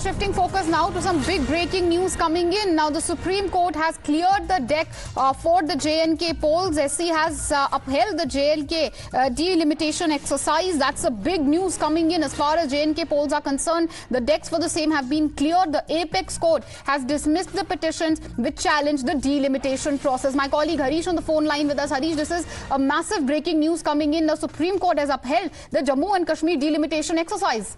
Shifting focus now to some big breaking news coming in. Now, the Supreme Court has cleared the deck for the J&K polls. SC has upheld the J&K delimitation exercise. That's a big news coming in as far as J&K polls are concerned. The decks for the same have been cleared. The apex court has dismissed the petitions which challenge the delimitation process. My colleague Harish on the phone line with us. Harish, this is a massive breaking news coming in. The Supreme Court has upheld the Jammu and Kashmir delimitation exercise.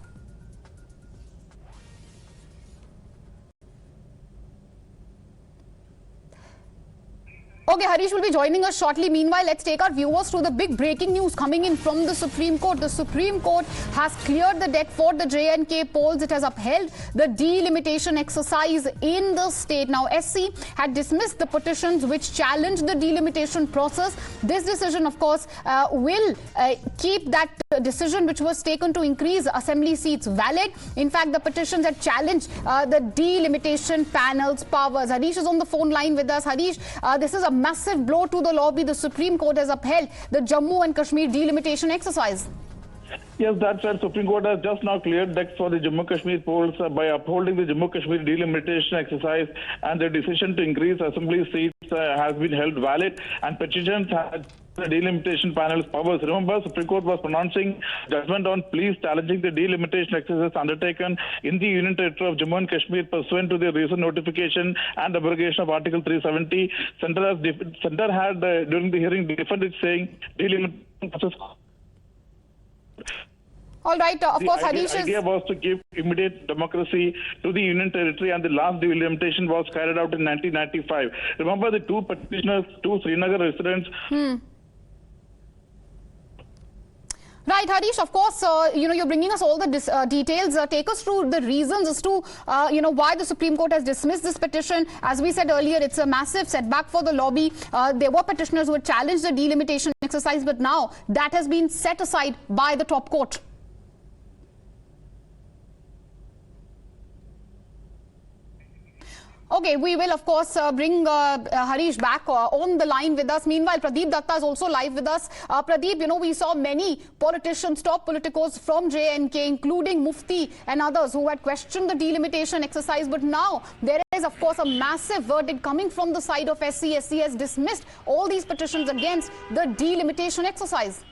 Okay, Harish will be joining us shortly. Meanwhile, let's take our viewers through the big breaking news coming in from the Supreme Court. The Supreme Court has cleared the deck for the J&K polls. It has upheld the delimitation exercise in the state. Now, SC had dismissed the petitions which challenged the delimitation process. This decision, of course, will keep that decision which was taken to increase assembly seats valid. In fact, the petitions had challenged the delimitation panel's powers. Harish is on the phone line with us. Harish, this is a massive blow to the lobby. The Supreme Court has upheld the Jammu and Kashmir delimitation exercise. Yes, that's right. Supreme Court has just now cleared decks for the Jammu-Kashmir polls by upholding the Jammu-Kashmir delimitation exercise, and the decision to increase assembly seats has been held valid, and petitions had the delimitation panel's powers. Remember, Supreme Court was pronouncing judgment on pleas challenging the delimitation exercise undertaken in the Union Territory of Jammu and Kashmir pursuant to the recent notification and abrogation of Article 370. Centre had during the hearing defended saying delimitation process. All right, of course, Harish. The idea was to give immediate democracy to the Union Territory, and the last delimitation was carried out in 1995. Remember, the two petitioners, two Srinagar residents. Right, Harish, of course, you're bringing us all the details. Take us through the reasons as to, why the Supreme Court has dismissed this petition. As we said earlier, it's a massive setback for the lobby. There were petitioners who had challenged the delimitation exercise, but now that has been set aside by the top court. Okay, we will, of course, bring Harish back on the line with us. Meanwhile, Pradeep Datta is also live with us. Pradeep, we saw many politicians, top politicos from J&K, including Mufti and others who had questioned the delimitation exercise. But now there is, of course, a massive verdict coming from the side of SC. SC has dismissed all these petitions against the delimitation exercise.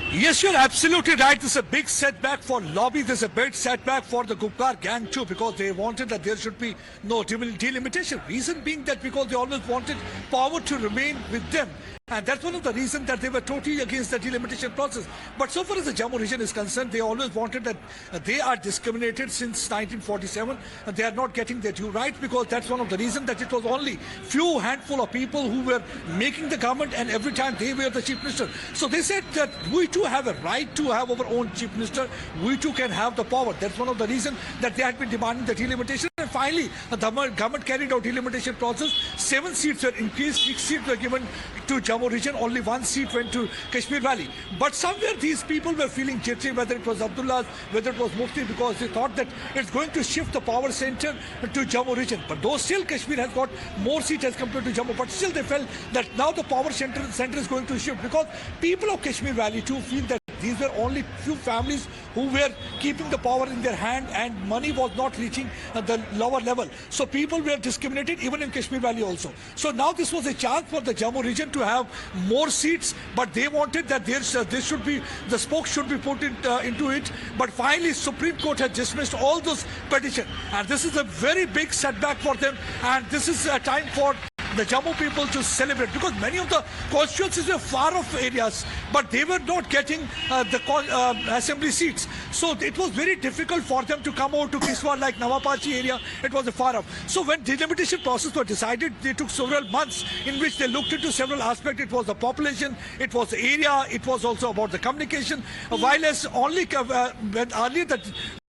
Yes, you're absolutely right. This is a big setback for lobby. This is a big setback for the Gupkar gang too, because they wanted that there should be no delimitation. Reason being that because they always wanted power to remain with them. And that's one of the reasons that they were totally against the delimitation process. But so far as the Jammu region is concerned, they always wanted that they are discriminated since 1947 and they are not getting their due right, because that's one of the reasons that it was only few handful of people who were making the government, and every time they were the chief minister. So they said that we too have a right to have our own chief minister. We too can have the power. That's one of the reasons that they had been demanding the delimitation. And finally, the government carried out delimitation process. 7 seats were increased, 6 seats were given to Jammu region, only 1 seat went to Kashmir Valley. But somewhere these people were feeling jittery, whether it was Abdullah, whether it was Mufti, because they thought that it's going to shift the power center to Jammu region. But though still Kashmir has got more seats as compared to Jammu, but still they felt that now the power center is going to shift, because people of Kashmir Valley too feel that these were only few families who were keeping the power in their hand, and money was not reaching the lower level. So people were discriminated even in Kashmir Valley also. So now this was a chance for the Jammu region to have more seats, but they wanted that there should be, the spokes should be put into it. But finally Supreme Court has dismissed all those petitions, and this is a very big setback for them, and this is a time for the Jammu people to celebrate, because many of the constituencies were far off areas, but they were not getting the assembly seats. So it was very difficult for them to come over to Kiswar, like Nawapachi area. It was a far off. So when delimitation process was decided, they took several months in which they looked into several aspects. It was the population, it was the area, it was also about the communication. While as only when earlier the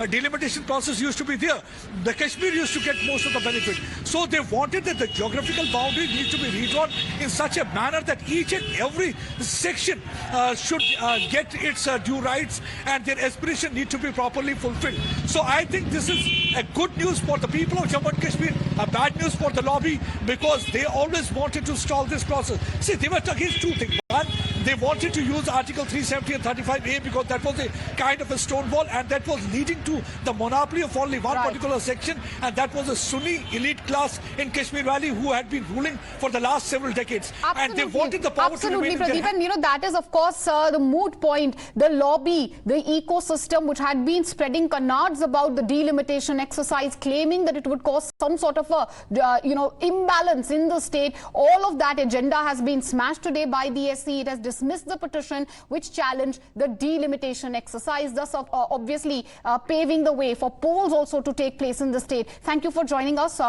delimitation process used to be there, the Kashmir used to get most of the benefit. So they wanted that the geographical boundary needs to be redrawn in such a manner that each and every section should get its due rights, and their aspiration need to be properly fulfilled. So I think this is a good news for the people of Jammu and Kashmir, a bad news for the lobby, because they always wanted to stall this process. See, they were against two things. One, They wanted to use Article 370 and 35A because that was a kind of a stonewall, and that was leading to the monopoly of only one particular section, and that was a Sunni elite class in Kashmir Valley who had been ruling for the last several decades. Absolutely. And they wanted the power to remain in their Pradeep, hands. and you know, that is of course the moot point, the lobby, the ecosystem which had been spreading canards about the delimitation exercise, claiming that it would cause some sort of a imbalance in the state. All of that agenda has been smashed today by the SC. It has dismissed the petition which challenged the delimitation exercise, thus obviously paving the way for polls also to take place in the state. Thank you for joining us.